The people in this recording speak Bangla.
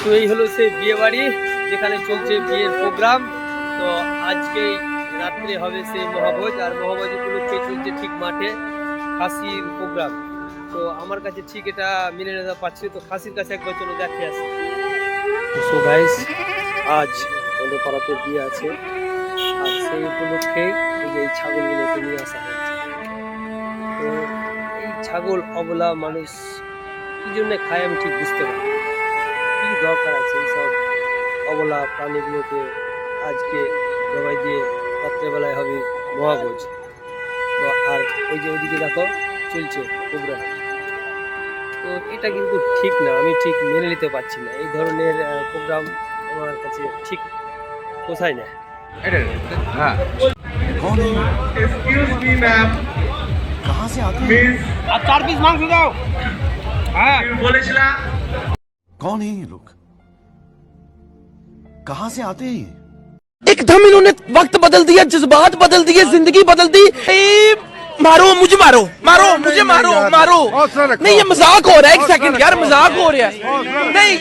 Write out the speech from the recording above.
তো এই হলো সেই বিয়ে বাড়ি যেখানে চলছে বিয়ের প্রোগ্রাম। তো আজকে রাত্রে হবে সেই মহাভোজ, আর মহাভোজ উপলক্ষে চলছে ঠিক মাঠে খাসির প্রোগ্রাম। তো আমার কাছে ঠিক এটা মেনে নিতে পারছি, তো খাসির কাছে একবার চলো দেখে আসি। সো গাইস, আজ আমাদের পাড়াতে বিয়ে আছে, আর সেই উপলক্ষে এই যে এই ছাগলগুলোকে নিয়ে আসা হয়েছে। তো এই ছাগল অবলা মানুষ কি জন্য খায় আমি ঠিক বুঝতে পারি, কি দরকার আছে এইসব অবলা প্রাণীগুলোকে আজকে জবাই দিয়ে রাত্রেবেলায় হবে মহাভোজ। তো আর ওই যে ওইদিকে দেখো চলছে প্রোগ্রাম, তো এটা কিন্তু ঠিক না, আমি ঠিক মেনে নিতে পারছি না এই ধরনের প্রোগ্রাম। আমার কাছে ঠিক পোষায় না। हाँ कौन है एक्सक्यूज मी मैम, कहाँ से आते हैं मिस আর 4 পিস মাংস দাও। হ্যাঁ, বলেছিলাম कौन है ये लोग कहाँ से आते हैं ये? एकदम इन्होंने वक्त बदल दिया, जज्बात बदल दिए, जिंदगी बदल दी। मारो मुझे, मारो मारो मुझे, मारो मारो। नहीं, ये मजाक हो रहा है, एक सेकंड यार, मजाक हो रहा है। नहीं